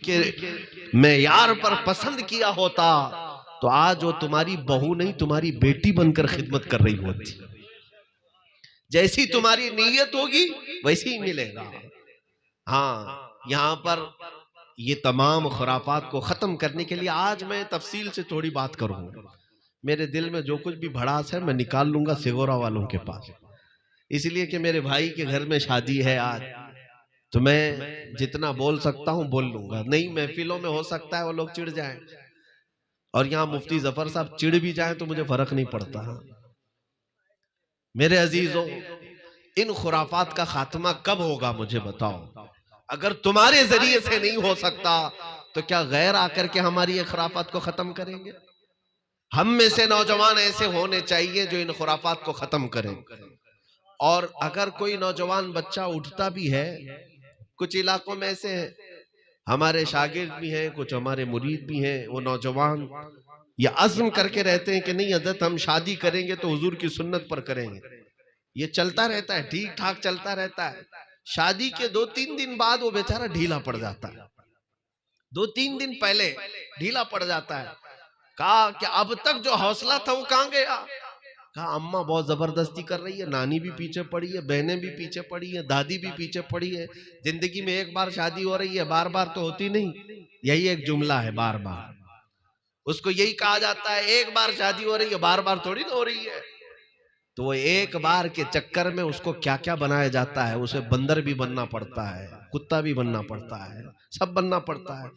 के मेयार पर पसंद किया होता तो आज वो तुम्हारी बहू नहीं तुम्हारी बेटी बनकर खिदमत कर रही होती। जैसी तुम्हारी नीयत होगी वैसे ही मिलेगा। हाँ, यहाँ पर ये तमाम खुराफात को खत्म करने के लिए आज मैं तफसील से थोड़ी बात करूंगा। मेरे दिल में जो कुछ भी भड़ास है मैं निकाल लूंगा सिगोरा वालों के पास, इसलिए कि मेरे भाई के घर में शादी है आज, तो मैं जितना बोल सकता हूं बोल लूंगा। नहीं महफिलों में हो सकता है वो लोग चिढ़ जाएं, और यहाँ मुफ्ती जफर साहब चिढ़ भी जाएं तो मुझे फर्क नहीं पड़ता। मेरे अजीजों, इन खुराफात का खात्मा कब होगा मुझे बताओ। अगर तुम्हारे जरिए से नहीं हो सकता तो क्या गैर आकर के हमारी ये खुराफात को खत्म करेंगे? हम में से नौजवान ऐसे होने चाहिए जो इन खुराफात को खत्म करें। और अगर कोई नौजवान बच्चा उठता भी है, कुछ इलाकों में ऐसे है, हमारे शागिर्द भी हैं, कुछ हमारे मुरीद भी हैं, वो नौजवान ये अज़्म करके रहते हैं कि नहीं हज़रत हम शादी करेंगे तो हुजूर की सुन्नत पर करेंगे। ये चलता रहता है, ठीक ठाक चलता रहता है। शादी के 2-3 दिन बाद वो बेचारा ढीला पड़ जाता है, 2-3 दिन पहले ढीला पड़ जाता है। कहा कि अब तक जो हौसला था वो कहां गया? कहा अम्मा बहुत जबरदस्ती कर रही है, नानी भी पीछे पड़ी है, बहनें भी पीछे पड़ी है, दादी भी पीछे पड़ी है। जिंदगी में एक बार शादी हो रही है, बार बार तो होती नहीं। यही एक जुमला है, बार बार। उसको यही कहा जाता है, एक बार शादी हो रही है, बार बार थोड़ी ना हो रही है। तो वो एक बार के चक्कर में उसको क्या क्या बनाया जाता है। उसे बंदर भी बनना पड़ता है, कुत्ता भी बनना पड़ता है, सब बनना पड़ता है।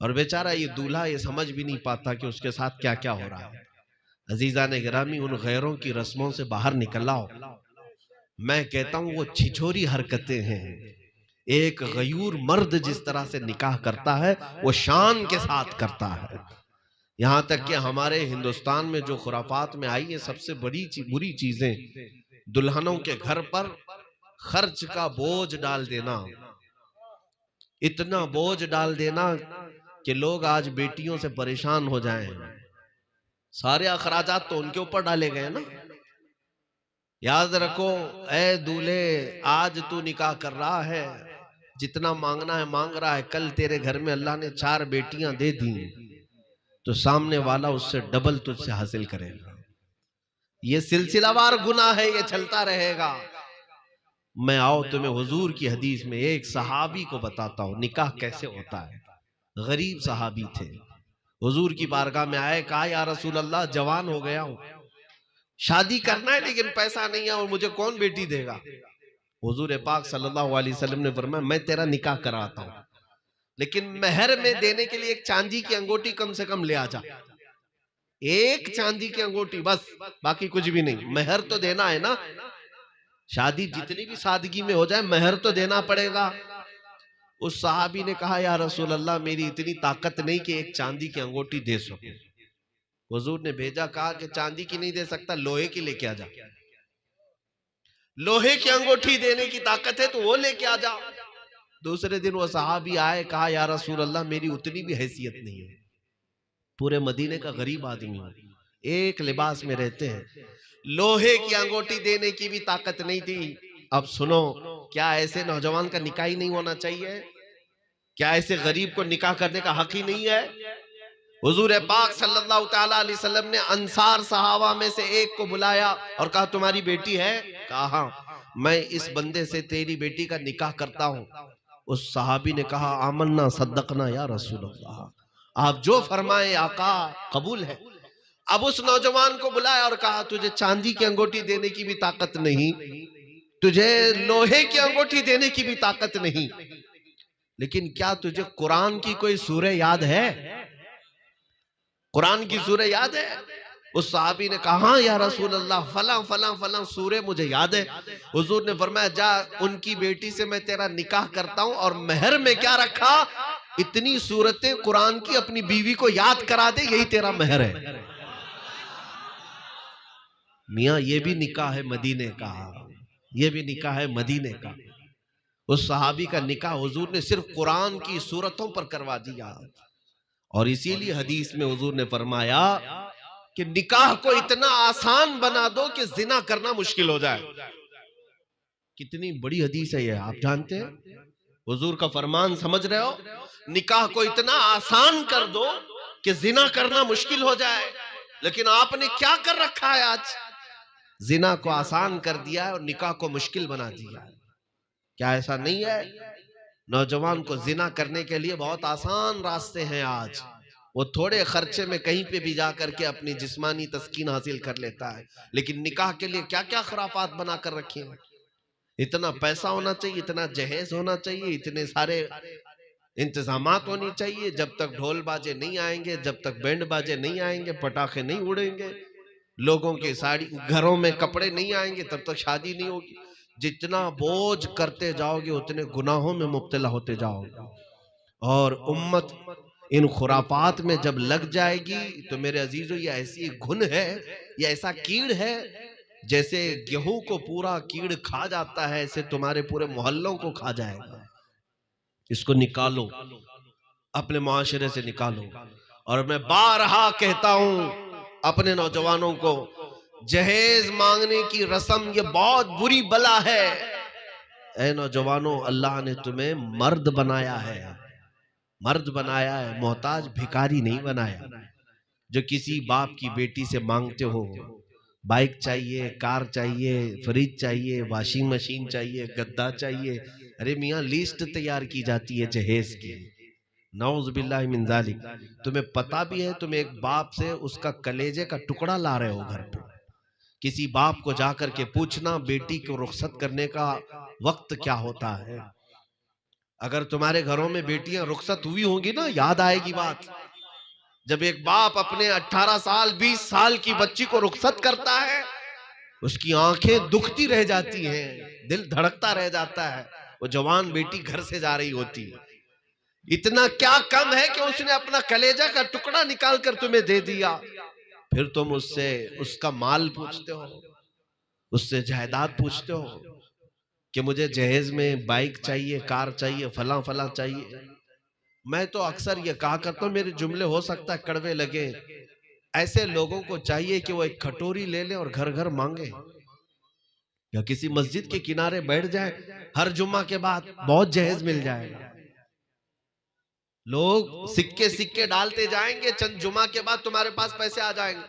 और बेचारा ये दूल्हा ये समझ भी नहीं पाता कि उसके साथ क्या क्या हो रहा है। अजीजा ने गिरामी, उन गैरों की रस्मों से बाहर निकल आओ। मैं कहता हूं वो छिछोरी हरकतें हैं। एक गयूर मर्द जिस तरह से निकाह करता है वो शान के साथ करता है। यहां तक कि हमारे हिंदुस्तान में जो खुराफात में आई है, सबसे बड़ी बुरी चीजें दुल्हनों के घर पर खर्च का बोझ डाल देना। इतना बोझ डाल देना कि लोग आज बेटियों से परेशान हो जाएं। सारे अखराजात तो उनके ऊपर डाले गए ना। याद रखो, ए दूल्हे आज तू निकाह कर रहा है, जितना मांगना है मांग रहा है। कल तेरे घर में अल्लाह ने 4 बेटियां दे दी तो सामने वाला उससे डबल तुझसे हासिल करेगा। ये सिलसिलावार गुनाह है, ये चलता रहेगा। मैं आओ तुम्हें हुजूर की हदीस में एक सहाबी को बताता हूं निकाह कैसे होता है। गरीब सहाबी थे, हुजूर की बारगाह में आए, कहा या रसूल अल्लाह जवान हो गया हूं, शादी करना है लेकिन पैसा नहीं है और मुझे कौन बेटी देगा? हुजूर पाक सल्लल्लाहु अलैहि वसल्लम ने फरमाया मैं तेरा निकाह कराता हूं, लेकिन मेहर में देने के लिए एक चांदी की अंगूठी कम से कम ले आ जा। एक चांदी की अंगूठी बस, बाकी कुछ भी नहीं। मेहर तो देना है ना, शादी जितनी भी सादगी में हो जाए मेहर तो देना पड़ेगा। उस सहाबी ने कहा या रसूल अल्लाह मेरी इतनी ताकत नहीं कि एक चांदी की अंगूठी दे सकूं। हुजूर ने भेजा, कहा कि चांदी की नहीं दे सकता, लोहे की लेके आ जा। लोहे की अंगूठी देने की ताकत है तो वो लेके आ जा। दूसरे दिन वो सहाबी आए, कहा या रसूल अल्लाह मेरी उतनी भी हैसियत नहीं है, पूरे मदीने का गरीब आदमी हूं, एक लिबास में रहते हैं, लोहे की अंगूठी देने की भी ताकत नहीं थी। अब सुनो, क्या ऐसे नौजवान का निकाह ही नहीं होना चाहिए? क्या ऐसे गरीब को निकाह करने का हक ही नहीं है? हुजूर पाक सल्लल्लाहु ताला अलैहि वसल्लम ने अंसार सहाबा में से एक को बुलाया और कहा तुम्हारी बेटी है? कहा हाँ, मैं इस बंदे से तेरी बेटी का निकाह करता हूं। उस सहाबी ने कहा आमन्ना सद्दकना या रसूल अल्लाह, आप जो फरमाए आका कबूल है। अब उस नौजवान को बुलाया और कहा तुझे चांदी की अंगूठी देने की भी ताकत नहीं, तुझे लोहे की अंगूठी देने की भी ताकत नहीं, लेकिन क्या तुझे कुरान की कोई सूरह याद है? कुरान की सूरह याद है? उस सहाबी ने कहा हाँ या रसूल अल्लाह फला फला फला सूरह मुझे याद है। हुजूर ने फरमाया जा उनकी बेटी से मैं तेरा निकाह करता हूं और मेहर में क्या रखा? इतनी सूरतें कुरान की अपनी बीवी को याद करा दे, यही तेरा मेहर है। मियां ये भी निकाह है मदीने का, ये भी निकाह है मदीने का। उस सहाबी का निकाह हुजूर ने सिर्फ कुरान की सूरतों पर करवा दिया। और इसीलिए हदीस में हुजूर ने फरमाया कि निकाह को इतना आसान बना दो कि जिना करना मुश्किल हो जाए। कितनी बड़ी हदीस है ये, आप जानते हैं? हुजूर का फरमान समझ रहे हो? निकाह को इतना आसान कर दो कि जिना करना मुश्किल हो जाए। लेकिन आपने क्या कर रखा है, आज जिना को आसान कर दिया है और निकाह को मुश्किल बना दिया है। क्या ऐसा नहीं है? नौजवान को जिना करने के लिए बहुत आसान रास्ते हैं आज। वो थोड़े खर्चे में कहीं पे भी जा करके अपनी जिस्मानी तस्कीन हासिल कर लेता है। लेकिन निकाह के लिए क्या क्या खुराफात बना कर रखे हैं। इतना पैसा होना चाहिए, इतना जहेज होना चाहिए, इतने सारे इंतजामात होनी चाहिए। जब तक ढोल बाजे नहीं आएंगे, जब तक बैंड बाजे नहीं आएंगे, पटाखे नहीं उड़ेंगे, लोगों के साड़ी घरों में कपड़े नहीं आएंगे, तब तक शादी नहीं होगी। जितना बोझ करते जाओगे उतने गुनाहों में मुब्तला होते जाओगे। और उम्मत इन खुरापात में जब लग जाएगी तो मेरे अजीजों, ये ऐसी घुन है, ये ऐसा कीड़ है, जैसे गेहूं को पूरा कीड़ खा जाता है, ऐसे तुम्हारे पूरे मोहल्लों को खा जाएगा। इसको निकालो, अपने मुआशरे से निकालो। और मैं बारहा कहता हूं अपने नौजवानों को, जहेज मांगने की रस्म ये बहुत बुरी बला है। ऐ नौजवानों, अल्लाह ने तुम्हें मर्द बनाया है, मर्द बनाया है, मोहताज भिखारी नहीं बनाया। जो किसी बाप की बेटी से मांगते हो, बाइक चाहिए, कार चाहिए, फ्रिज चाहिए, वॉशिंग मशीन चाहिए, गद्दा चाहिए, अरे मियाँ लिस्ट तैयार की जाती है जहेज की। नौज़ बिल्लाहि मिन ज़ालिक। तुम्हें पता भी है, तुम एक बाप से उसका कलेजे का टुकड़ा ला रहे हो घर पे। किसी बाप को जाकर के पूछना बेटी को रुखसत करने का वक्त क्या होता है। अगर तुम्हारे घरों में बेटियां रुखसत हुई होंगी ना, याद आएगी बात। जब एक बाप अपने 18 साल 20 साल की बच्ची को रुखसत करता है, उसकी आंखें दुखती रह जाती हैं, दिल धड़कता रह जाता है। वो जवान बेटी घर से जा रही होती है। इतना क्या कम है कि उसने अपना कलेजा का टुकड़ा निकाल कर तुम्हें दे दिया, फिर तुम उससे उसका माल पूछते हो, उससे जायदाद पूछते हो कि मुझे जहेज में बाइक चाहिए, कार चाहिए, फला फला चाहिए। मैं तो अक्सर ये कहा करता हूं, मेरे जुमले हो सकता है कड़वे लगे, ऐसे लोगों को चाहिए कि वो एक कटोरी ले लें और घर घर मांगे, या किसी मस्जिद के किनारे बैठ जाए, हर जुम्मा के बाद बहुत जहेज मिल जाएगा। लोग सिक्के सिक्के डालते जाएंगे, चंद जुमा के बाद तुम्हारे पास पैसे आ जाएंगे।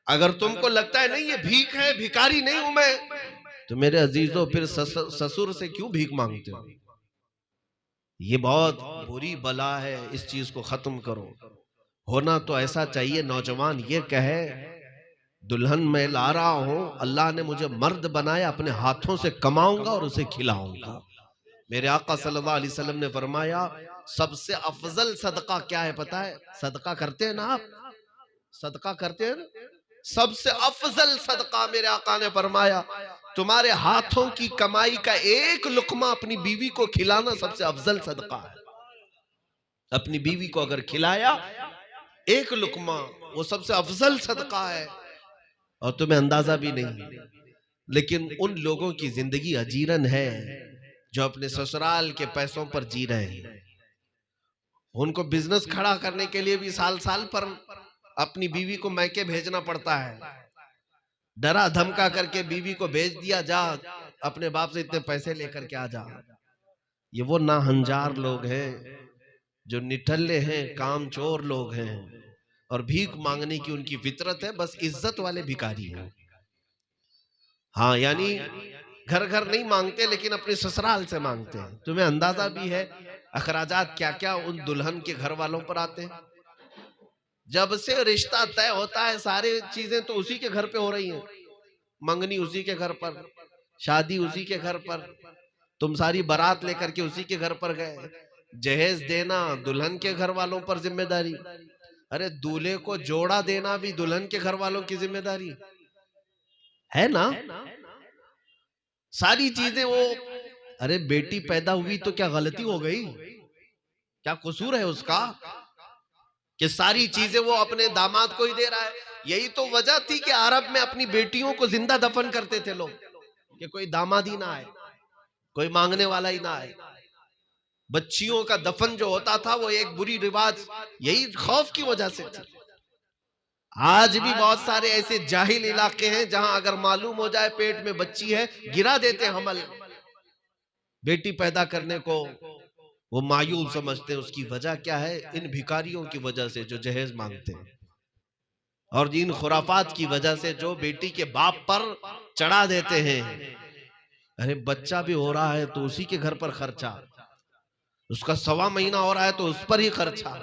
अगर तुमको लगता है नहीं ये भीख है, भिखारी नहीं हूं मैं, तो मेरे अजीजों फिर ससुर से क्यों भीख मांगते हो? ये बहुत बुरी बला है, इस चीज को खत्म करो। होना तो ऐसा चाहिए, नौजवान ये कहे दुल्हन मैं ला रहा हूं, अल्लाह ने मुझे मर्द बनाया, अपने हाथों से कमाऊंगा और उसे खिलाऊंगा। मेरे आका सल्लल्लाहु अलैहि वसल्लम ने फरमाया, सबसे अफजल सदका क्या है पता है? सदका करते हैं ना आप, सदका करते हैं ना? सबसे अफजल सदका मेरे आका ने फरमाया, तुम्हारे हाथों की कमाई का एक लुकमा अपनी बीवी को खिलाना सबसे अफजल सदका है। अपनी बीवी को अगर खिलाया एक लुकमा, वो सबसे अफजल सदका है, और तुम्हें अंदाजा भी नहीं। लेकिन उन लोगों की जिंदगी अजीरन है जो अपने ससुराल के पैसों पर जी रहे हैं। उनको बिजनेस खड़ा करने के लिए भी साल साल पर अपनी बीवी को मैके भेजना पड़ता है। डरा धमका करके बीवी को भेज दिया, जा अपने बाप से इतने पैसे लेकर के आ जा। ये वो नाहंजार लोग हैं जो निठल्ले हैं, कामचोर लोग हैं, और भीख मांगने की उनकी फितरत है, बस इज्जत वाले भिखारी हैं। हाँ, यानी घर घर नहीं मांगते, लेकिन अपने ससुराल से मांगते हैं। तुम्हें अंदाजा भी है अखराजात क्या क्या उन दुल्हन के घर वालों पर आते हैं। जब से रिश्ता तय होता है सारी चीजें तो उसी के घर पे हो रही हैं। मंगनी उसी के घर पर, शादी उसी के घर पर, तुम सारी बारात लेकर के उसी के घर पर गए, जहेज देना दुल्हन के घर वालों पर जिम्मेदारी। अरे दूल्हे को जोड़ा देना भी दुल्हन के घर वालों की जिम्मेदारी है ना। सारी चीजें वो, अरे बेटी पैदा हुई तो क्या गलती हो गई? क्या कसूर है उसका कि सारी चीजें वो अपने दामाद को ही दे रहा है? यही तो वजह थी कि अरब में अपनी बेटियों को जिंदा दफन करते थे लोग, कि कोई दामाद ही ना आए, कोई मांगने वाला ही ना आए। बच्चियों का दफन जो होता था वो एक बुरी रिवाज यही खौफ की वजह से थी। आज भी बहुत सारे ऐसे जाहिल इलाके हैं जहां अगर मालूम हो जाए पेट में बच्ची है, गिरा देते हमल बेटी पैदा करने को, वो मायूब समझते हैं। उसकी वजह क्या है? इन भिखारियों की वजह से जो जहेज मांगते हैं, और इन खुराफात की वजह से जो बेटी के बाप पर चढ़ा देते हैं। अरे बच्चा भी हो रहा है तो उसी के घर पर खर्चा, उसका 1.25 महीना हो रहा है तो उस पर ही खर्चा।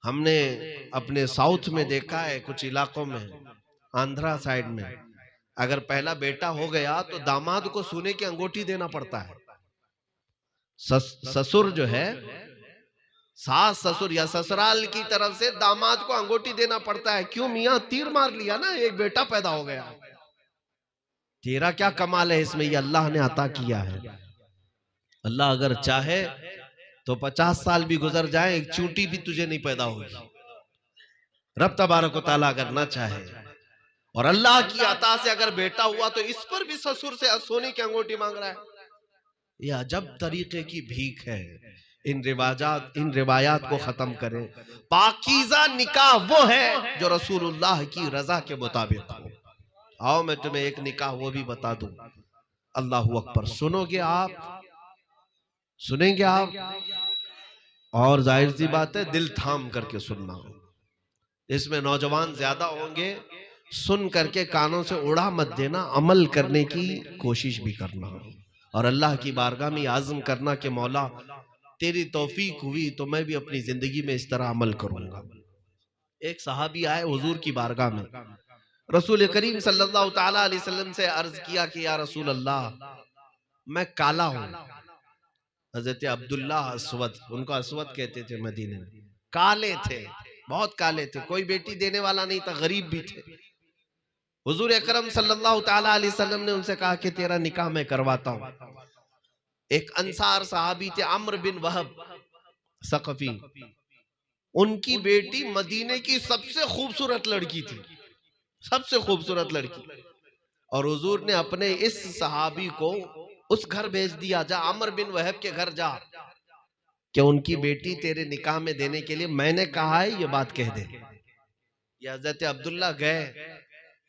हमने अपने साउथ में देखा है, कुछ इलाकों में, आंध्रा साइड में, अगर पहला बेटा हो गया तो दामाद को सोने की अंगूठी देना पड़ता है। ससुर जो है, सास ससुर या ससुराल की तरफ से दामाद को अंगूठी देना पड़ता है। क्यों मियां? तीर मार लिया ना, एक बेटा पैदा हो गया। तेरा क्या कमाल है इसमें? ये अल्लाह ने अता किया है। अल्लाह अगर चाहे तो 50 साल भी गुजर जाए, एक चूंटी भी तुझे नहीं पैदा होगी। रब तबारक व तआला अगर ना चाहे, और अल्लाह की अता से अगर बेटा हुआ तो इस पर भी ससुर से सोने की अंगूठी मांग रहा है। ये अजब तरीके की भीख है। इन रिवायात को खत्म करें। पाकीज़ा निकाह वो है जो रसूलुल्लाह की रजा के मुताबिक हो। आओ मैं तुम्हें एक निकाह वो भी बता दूं। अल्लाहू अकबर। सुनोगे आप? सुनेंगे आप? और जाहिर सी बात है दिल थाम करके सुनना हो। इसमें नौजवान ज्यादा होंगे, सुन करके कानों से उड़ा मत देना, अमल करने की कोशिश भी करना और अल्लाह की बारगाह में आज़म करना कि मौला तेरी तौफीक हुई तो मैं भी अपनी जिंदगी में इस तरह अमल करूंगा। एक सहाबी आए हुजूर की बारगाह में, रसूल करीम सल्लल्लाहु ताला अलैहि वसल्लम से अर्ज किया कि या रसूल अल्लाह, मैं काला हूं। हजरत अब्दुल्ला अस्वद, उनको अस्वद कहते थे, मदीने में काले थे, बहुत काले थे, कोई बेटी देने वाला नहीं था, गरीब भी थे। हुजूर अकरम सल्लल्लाहु ताला अलैहि वसल्लम ने उनसे कहा कि तेरा निकाह मैं करवाता हूं। एक अंसार सहाबी थे, अम्र बिन वहब सकफी, उनकी बेटी मदीने की सबसे खूबसूरत लड़की थी, सबसे खूबसूरत लड़की। और हुजूर ने अपने इस सहाबी को उस घर भेज दिया, जा अम्र बिन वहब के घर जा, कि उनकी बेटी तेरे निकाह में देने के लिए मैंने कहा है, ये बात कह दे। ये हजरत अब्दुल्ला गए,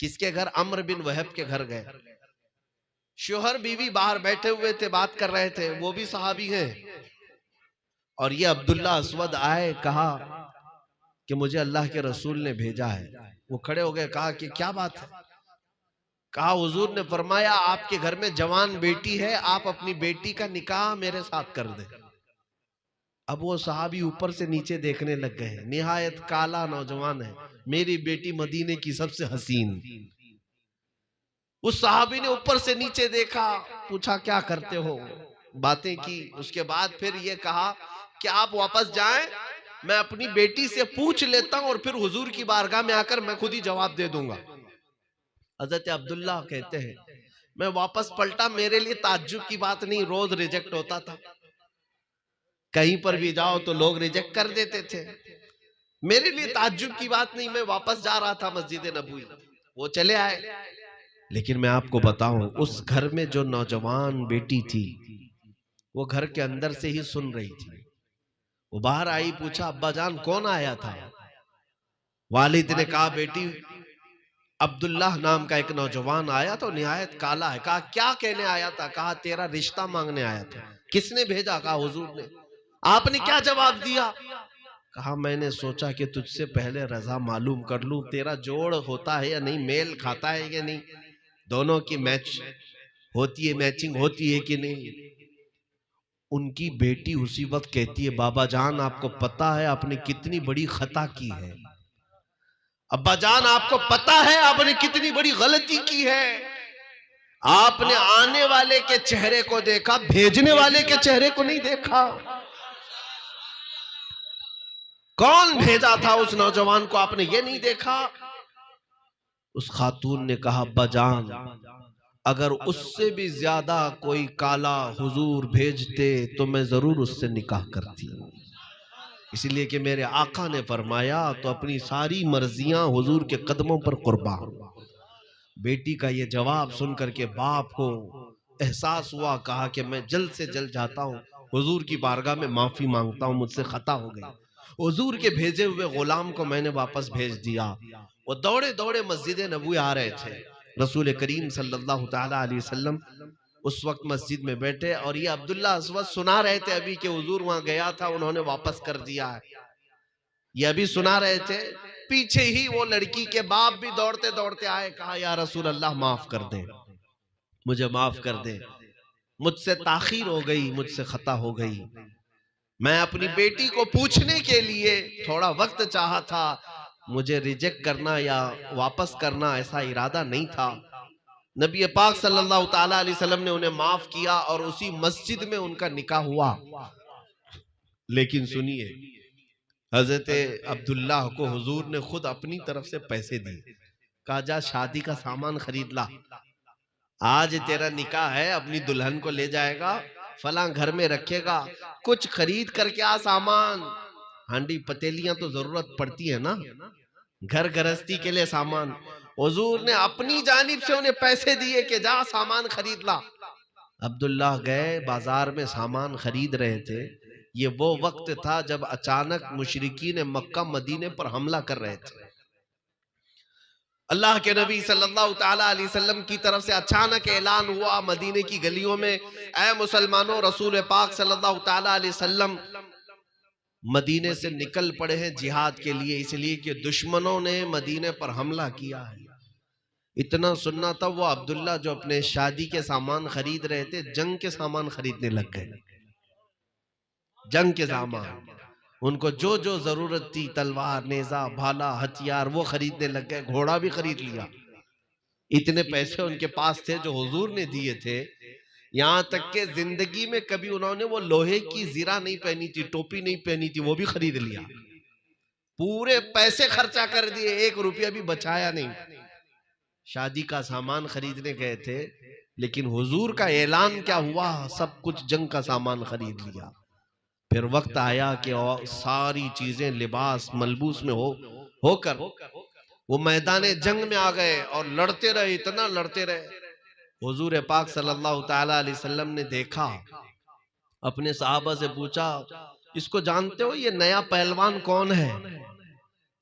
किसके घर? अम्र बिन वहब के घर गए। शोहर बीवी बाहर बैठे हुए थे, बात कर रहे थे, वो भी सहाबी हैं। और ये अब्दुल्ला अस्वद आए, कहा कि मुझे अल्लाह के रसूल ने भेजा है। वो खड़े हो गए, कहा कि क्या बात है? कहा हुजूर ने फरमाया आपके घर में जवान बेटी है, आप अपनी बेटी का निकाह मेरे साथ कर दे। अब वो सहाबी ऊपर से नीचे देखने लग गए, निहायत काला नौजवान है, मेरी बेटी मदीने की सबसे हसीन। उस सहाबी ने ऊपर से नीचे देखा, पूछा क्या करते हो, बातें की। उसके बाद फिर ये कहा कि आप वापस जाएं, मैं अपनी बेटी से पूछ लेता हूं और फिर हुजूर की बारगाह में आकर मैं खुद ही जवाब दे दूंगा। हजरत अब्दुल्ला कहते हैं, मैं वापस पलटा, मेरे लिए ताज्जुब की बात नहीं, रोज रिजेक्ट होता था, कहीं पर भी जाओ तो लोग रिजेक्ट कर देते थे, मेरे लिए ताज्जुब की बात नहीं। मैं वापस जा रहा था मस्जिद नबवी, वो चले आए। लेकिन मैं आपको बताऊं, उस घर में जो नौजवान बेटी थी वो घर के अंदर से ही सुन रही थी। वो बाहर आई, पूछा अब्बा जान कौन आया था? वालिद ने कहा बेटी अब्दुल्लाह नाम का एक नौजवान आया तो निहायत काला है। कहा क्या कहने आया था? कहा तेरा रिश्ता मांगने आया था। किसने भेजा? कहा हुजूर ने। आपने क्या जवाब दिया? कहा मैंने सोचा कि तुझसे पहले रजा मालूम कर लूं, तेरा जोड़ होता है या नहीं, मेल खाता है या नहीं, दोनों की मैच होती है, मैचिंग होती है कि नहीं। उनकी बेटी उसी वक्त कहती है बाबा जान आपको पता है आपने कितनी बड़ी खता की है, अब्बा जान आपको पता है आपने कितनी बड़ी गलती की है, आपने आने वाले के चेहरे को देखा, भेजने वाले के चेहरे को नहीं देखा। कौन भेजा था उस नौजवान को, आपने ये नहीं देखा। उस खातून ने कहा अब्बा जान अगर उससे भी ज्यादा कोई काला हुजूर भेजते तो मैं जरूर उससे निकाह करती, इसलिए कि मेरे आका ने फरमाया तो अपनी सारी मर्जियां हुजूर के कदमों पर कुर्बान। बेटी का ये जवाब सुनकर के बाप को एहसास हुआ, कहा कि मैं जल्द से जल्द जाता हूँ, हुजूर की बारगाह में माफी मांगता हूँ, मुझसे खता हो गई। हुजूर के भेजे हुए गुलाम को मैंने वापस भेज दिया। वो दौड़े दौड़े मस्जिद नबवी आ रहे थे। रसूल करीम सल्लल्लाहु ताला अलैहि वसल्लम उस वक्त मस्जिद में बैठे और ये अब्दुल्ला अस्वद सुना रहे थे अभी कि हुजूर वहां गया था, उन्होंने वापस कर दिया है। ये अभी सुना रहे थे, पीछे ही वो लड़की के बाप भी दौड़ते दौड़ते आए, कहा या रसूल अल्लाह माफ कर दे, मुझे माफ कर दे, मुझसे ताखीर हो गई, मुझसे खता हो गई। मैं अपनी बेटी को पूछने के लिए थोड़ा वक्त चाहा था, मुझे रिजेक्ट करना या वापस करना ऐसा इरादा नहीं था। नबी पाक सल्लल्लाहु ताला अलैहि वसल्लम ने उन्हें माफ किया और उसी मस्जिद में उनका निकाह हुआ। लेकिन सुनिए, हजरत अब्दुल्लाह को हुजूर ने खुद अपनी तरफ से पैसे दिए, कहा जा शादी का सामान खरीद ला, आज तेरा निकाह है, अपनी दुल्हन को ले जाएगा, फला घर में रखेगा, कुछ खरीद करके आ सामान। हांडी पतेलियां तो जरूरत पड़ती है ना, घर गृहस्थी के लिए सामान। हुजूर ने अपनी जानिब से उन्हें पैसे दिए कि जा सामान खरीद ला। अब्दुल्लाह गए, बाजार में सामान खरीद रहे थे। ये वो वक्त था जब अचानक मुशरिकीन मक्का मदीने पर हमला कर रहे थे। अल्लाह के नबी सल्लल्लाहु ताला अलैहि वसल्लम की तरफ से अचानक ऐलान हुआ मदीने की गलियों में, ऐ मुसलमानों, रसूल पाक सल्लल्लाहु ताला अलैहि वसल्लम मदीने से निकल पड़े हैं जिहाद के लिए, इसलिए कि दुश्मनों ने मदीने पर हमला किया है। इतना सुनना था, वो अब्दुल्ला जो अपने शादी के सामान खरीद रहे थे, जंग के सामान खरीदने लग गए। जंग के सामान, उनको जो जो जरूरत थी, तलवार, नेजा, भाला, हथियार, वो खरीदने लग गए। घोड़ा भी खरीद लिया। इतने पैसे उनके पास थे जो हुजूर ने दिए थे। यहां तक के जिंदगी में कभी उन्होंने वो लोहे की जीरा नहीं पहनी थी, टोपी नहीं पहनी थी, वो भी खरीद लिया। पूरे पैसे खर्चा कर दिए, 1 रुपया भी बचाया नहीं। शादी का सामान खरीदने गए थे, लेकिन हुजूर का ऐलान क्या हुआ, सब कुछ जंग का सामान खरीद लिया। फिर वक्त आया कि सारी चीजें लिबास मलबूस में होकर वो मैदान जंग में आ गए और लड़ते रहे, इतना लड़ते रहे। हुजूर पाक सल्लल्लाहु ताला अलैहि वसल्लम ने देखा, अपने सहाबा से पूछा, इसको जानते हो, ये नया पहलवान कौन है?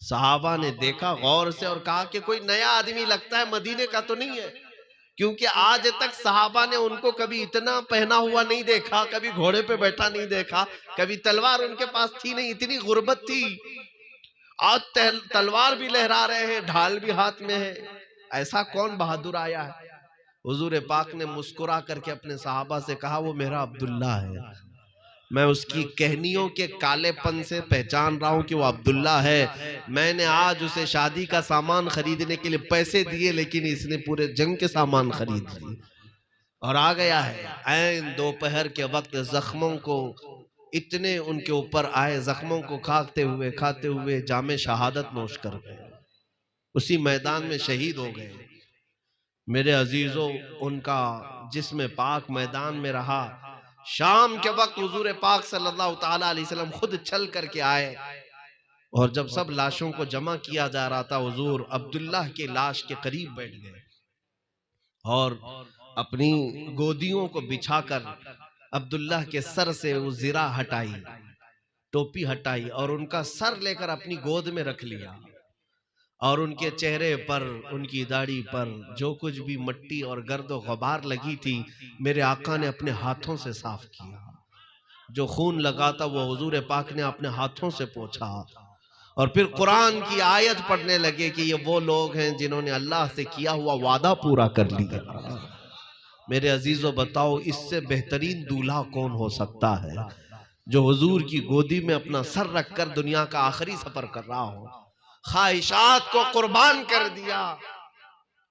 सहाबा ने देखा गौर से और कहा कि कोई नया आदमी लगता है, मदीने का तो नहीं है, क्योंकि आज तक सहाबा ने उनको कभी इतना पहना हुआ नहीं देखा, कभी घोड़े पे बैठा नहीं देखा, कभी तलवार उनके पास थी नहीं, इतनी गुर्बत थी। आज तलवार भी लहरा रहे हैं, ढाल भी हाथ में है, ऐसा कौन बहादुर आया है? हुजूर पाक ने मुस्कुरा करके अपने सहाबा से कहा, वो मेरा अब्दुल्ला है, मैं उसकी कहनियों के कालेपन से पहचान रहा हूं कि वो अब्दुल्ला है। मैंने आज उसे शादी का सामान खरीदने के लिए पैसे दिए, लेकिन इसने पूरे जंग के सामान खरीद लिए और आ गया है। ऐन दोपहर के वक्त जख्मों को इतने उनके ऊपर आए, जख्मों को खाते हुए जामे शहादत नोश कर गए, उसी मैदान में शहीद हो गए। मेरे अजीजों, उनका जिस्म पाक मैदान में रहा। शाम के वक्त हुजूर पाक सल्लल्लाहु ताला अलैहि वसल्लम खुद चल करके आए और जब सब लाशों को जमा किया जा रहा था, हुजूर अब्दुल्लाह की लाश के करीब बैठ गए और अपनी गोदियों को बिछाकर अब्दुल्लाह के सर से वो जीरा हटाई, टोपी हटाई और उनका सर लेकर अपनी गोद में रख लिया और उनके चेहरे पर, उनकी दाढ़ी पर जो कुछ भी मट्टी और गर्द और गुबार लगी थी, मेरे आका ने अपने हाथों से साफ किया। जो खून लगा था वो हुजूर पाक ने अपने हाथों से पोंछा और फिर कुरान की आयत पढ़ने लगे कि ये वो लोग हैं जिन्होंने अल्लाह से किया हुआ वादा पूरा कर लिया। मेरे अजीजों, बताओ इससे बेहतरीन दूल्हा कौन हो सकता है जो हुजूर की गोदी में अपना सर रखकर दुनिया का आखिरी सफर कर रहा हो, ख्वाहिशात को कुर्बान कर दिया।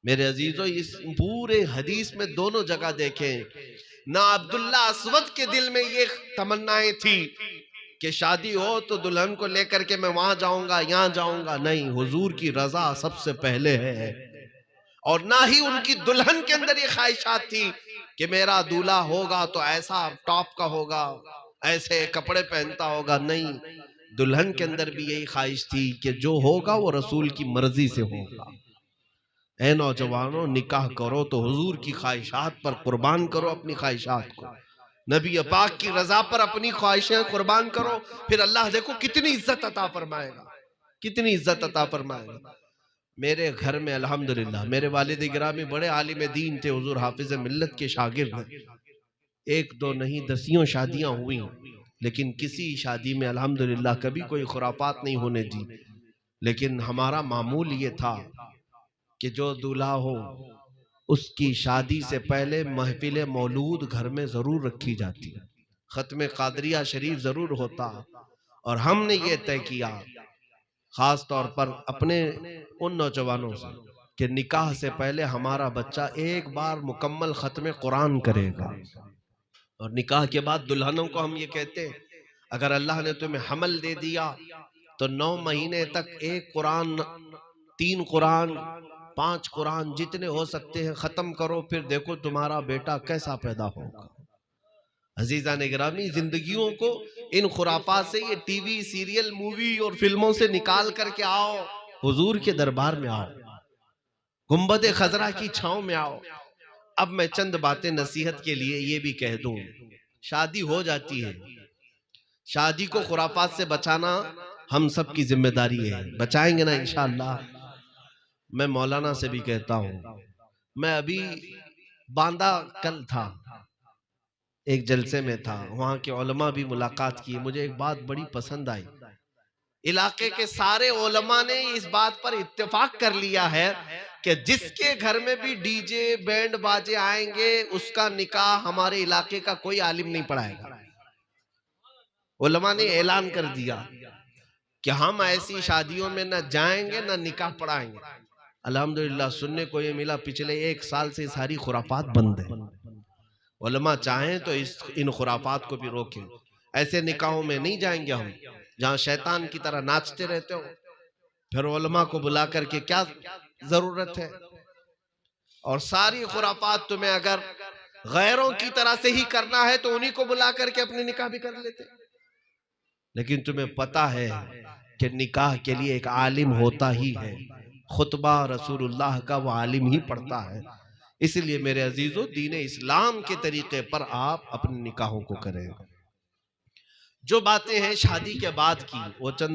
मेरे अजीजों, इस पूरे हदीस में दोनों जगह देखें, ना अब्दुल्ला अस्वद के दिल में ये तमन्नाएं थी कि शादी हो तो दुल्हन को लेकर के मैं वहां जाऊंगा, यहां जाऊंगा, नहीं, हुजूर की रजा सबसे पहले है। और ना ही उनकी दुल्हन के अंदर ये ख्वाहिशात थी कि मेरा दूल्हा होगा तो ऐसा टॉप का होगा, ऐसे कपड़े पहनता होगा, नहीं, दुल्हन के अंदर भी यही ख्वाहिश थी कि जो होगा वो रसूल की मर्जी से होगा। ऐ नौजवानों, निकाह करो तो हुजूर की ख्वाहिशात पर कुर्बान करो अपनी ख्वाहिशात को, नबी पाक की रजा पर अपनी ख्वाहिशें कुर्बान करो, फिर अल्लाह देखो कितनी इज्जत अता फरमाएगा, कितनी इज्जत अता फरमाएगा। मेरे घर में अल्हम्दुलिल्लाह मेरे वालिद गिरामी बड़े आलिम दीन थे, हुजूर हाफिज मिल्लत के शागिर्द। एक दो नहीं दसियों शादियां हुई, लेकिन किसी शादी में अल्हम्दुलिल्लाह कभी कोई खुराफात नहीं होने दी। लेकिन हमारा मामूल ये था कि जो दूल्हा हो उसकी शादी से पहले महफिल मौलूद घर में जरूर रखी जाती, खत्म कादरिया शरीफ जरूर होता। और हमने ये तय किया खास तौर पर अपने उन नौजवानों से कि निकाह से पहले हमारा बच्चा एक बार मुकम्मल खत्म कुरान करेगा। और निकाह के बाद दुल्हनों को हम ये कहते हैं, अगर अल्लाह ने तुम्हें हमल दे दिया तो 9 महीने तक एक कुरान, 3 कुरान, 5 कुरान जितने हो सकते हैं खत्म करो, फिर देखो तुम्हारा बेटा कैसा पैदा होगा। अजीजा निगरामी, जिंदगियों को इन खुराफात से, ये टीवी सीरियल मूवी और फिल्मों से निकाल करके आओ, हुजूर के दरबार में आओ, गुंबद खजरा की छांव में आओ। अब मैं चंद बातें नसीहत के लिए ये भी कह दूं, शादी हो जाती है, शादी को खुराफात से बचाना हम सब की जिम्मेदारी है। बचाएंगे ना इंशाअल्लाह। मैं मौलाना से भी कहता हूं, मैं अभी बांदा कल था, एक जलसे में था, वहां के उलमा भी मुलाकात की। मुझे एक बात बड़ी पसंद आई, इलाके के सारे उलमा ने इस बात पर इत्तेफाक कर लिया है कि जिसके घर में भी डीजे बैंड बाजे आएंगे उसका निकाह हमारे इलाके का कोई आलिम नहीं पढ़ाएगा। उलमा ने ऐलान कर दिया कि हम ऐसी शादियों में न जाएंगे न निकाह पढ़ाएंगे। अल्हम्दुलिल्लाह सुनने को ये मिला पिछले 1 साल से सारी खुराफात बंद है। उलमा चाहें तो इन खुराफात को भी रोकें। ऐसे निकाहों में नहीं जाएंगे हम जहां शैतान की तरह नाचते रहते हो। फिर उलमा को बुला करके क्या जरूरत है। और सारी खुराफात तुम्हें अगर गैरों की तरह से ही करना है तो उन्हीं को बुला करके अपने निकाह भी कर लेते। लेकिन तुम्हें पता है कि निकाह के लिए एक आलिम होता ही है, खुतबा रसूलुल्लाह का वो आलिम ही पढ़ता है। इसलिए मेरे अजीजों, दीन इस्लाम के तरीके पर आप अपने निकाहों को करें। जो बातें हैं शादी के बाद की वो चंद